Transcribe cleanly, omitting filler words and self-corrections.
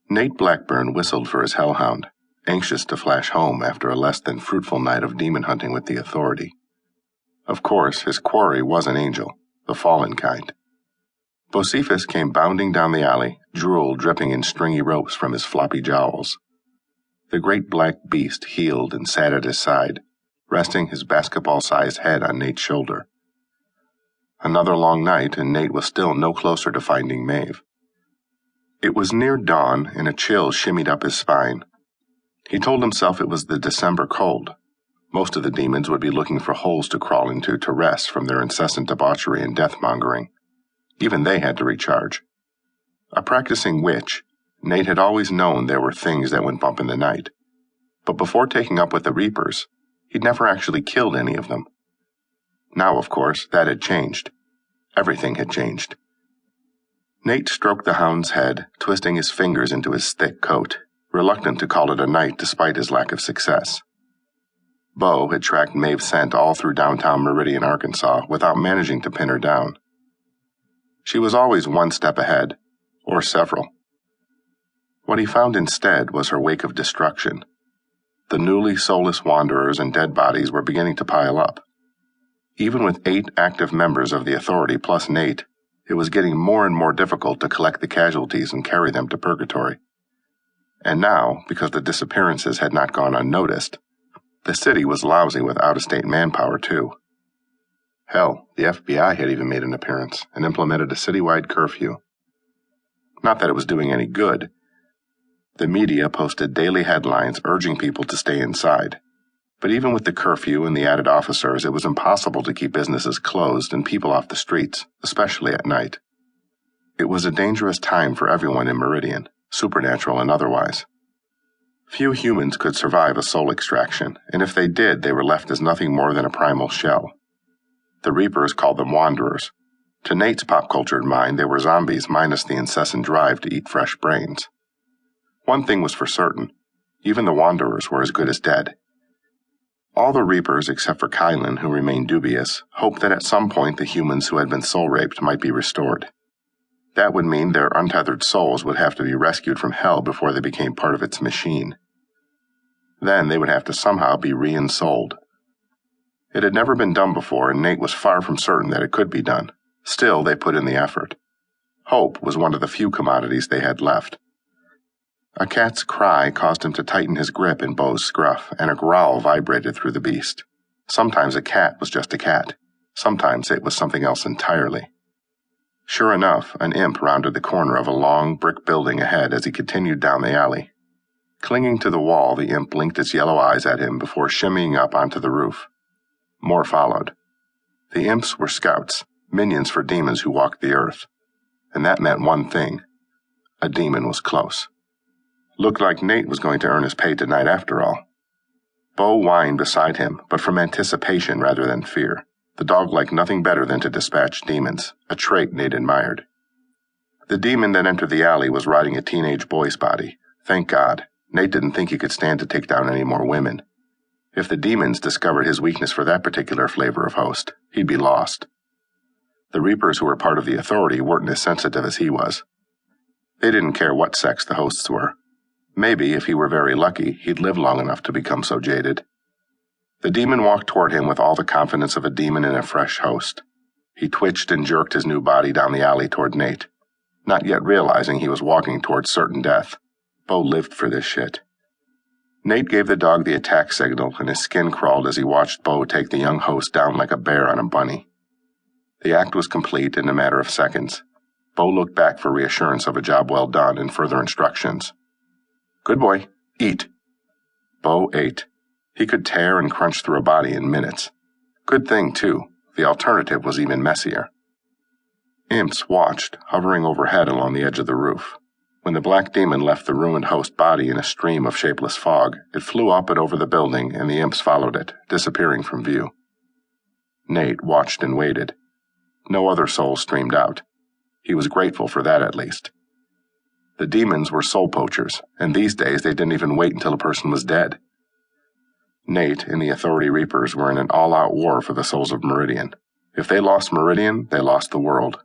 Nate Blackburn whistled for his hellhound, anxious to flash home after a less than fruitful night of demon hunting with the authority. Of course, his quarry was an angel, the fallen kind. Bocephus came bounding down the alley, drool dripping in stringy ropes from his floppy jowls. The great black beast heeled and sat at his side, resting his basketball-sized head on Nate's shoulder. Another long night, and Nate was still no closer to finding Maeve. It was near dawn, and a chill shimmied up his spine. He told himself it was the December cold. Most of the demons would be looking for holes to crawl into to rest from their incessant debauchery and death-mongering. Even they had to recharge. A practicing witch, Nate had always known there were things that went bump in the night. But before taking up with the Reapers, he'd never actually killed any of them. Now, of course, that had changed. Everything had changed. Nate stroked the hound's head, twisting his fingers into his thick coat, reluctant to call it a night despite his lack of success. Bo had tracked Maeve's scent all through downtown Meridian, Arkansas, without managing to pin her down. She was always one step ahead, or several. What he found instead was her wake of destruction. The newly soulless wanderers and dead bodies were beginning to pile up. Even with 8 active members of the authority plus Nate, it was getting more and more difficult to collect the casualties and carry them to purgatory. And now, because the disappearances had not gone unnoticed, the city was lousy with out-of-state manpower, too. Hell, the FBI had even made an appearance and implemented a citywide curfew. Not that it was doing any good. The media posted daily headlines urging people to stay inside. But even with the curfew and the added officers, it was impossible to keep businesses closed and people off the streets, especially at night. It was a dangerous time for everyone in Meridian, supernatural and otherwise. Few humans could survive a soul extraction, and if they did, they were left as nothing more than a primal shell. The Reapers called them wanderers. To Nate's pop-cultured mind, they were zombies minus the incessant drive to eat fresh brains. One thing was for certain, even the wanderers were as good as dead. All the Reapers, except for Kylan, who remained dubious, hoped that at some point the humans who had been soul-raped might be restored. That would mean their untethered souls would have to be rescued from hell before they became part of its machine. Then they would have to somehow be re-ensouled. It had never been done before, and Nate was far from certain that it could be done. Still, they put in the effort. Hope was one of the few commodities they had left. A cat's cry caused him to tighten his grip in Bo's scruff, and a growl vibrated through the beast. Sometimes a cat was just a cat. Sometimes it was something else entirely. Sure enough, an imp rounded the corner of a long brick building ahead as he continued down the alley. Clinging to the wall, the imp blinked its yellow eyes at him before shimmying up onto the roof. More followed. The imps were scouts, minions for demons who walked the earth. And that meant one thing. A demon was close. Looked like Nate was going to earn his pay tonight after all. Bo whined beside him, but from anticipation rather than fear. The dog liked nothing better than to dispatch demons, a trait Nate admired. The demon that entered the alley was riding a teenage boy's body. Thank God. Nate didn't think he could stand to take down any more women. If the demons discovered his weakness for that particular flavor of host, he'd be lost. The Reapers who were part of the authority weren't as sensitive as he was. They didn't care what sex the hosts were. Maybe, if he were very lucky, he'd live long enough to become so jaded. The demon walked toward him with all the confidence of a demon in a fresh host. He twitched and jerked his new body down the alley toward Nate, not yet realizing he was walking toward certain death. Bo lived for this shit. Nate gave the dog the attack signal, and his skin crawled as he watched Bo take the young host down like a bear on a bunny. The act was complete in a matter of seconds. Bo looked back for reassurance of a job well done and further instructions. Good boy. Eat. Bo ate. He could tear and crunch through a body in minutes. Good thing, too. The alternative was even messier. Imps watched, hovering overhead along the edge of the roof. When the black demon left the ruined host body in a stream of shapeless fog, it flew up and over the building, and the imps followed it, disappearing from view. Nate watched and waited. No other souls streamed out. He was grateful for that, at least. The demons were soul poachers, and these days they didn't even wait until a person was dead. Nate and the Authority Reapers were in an all-out war for the souls of Meridian. If they lost Meridian, they lost the world.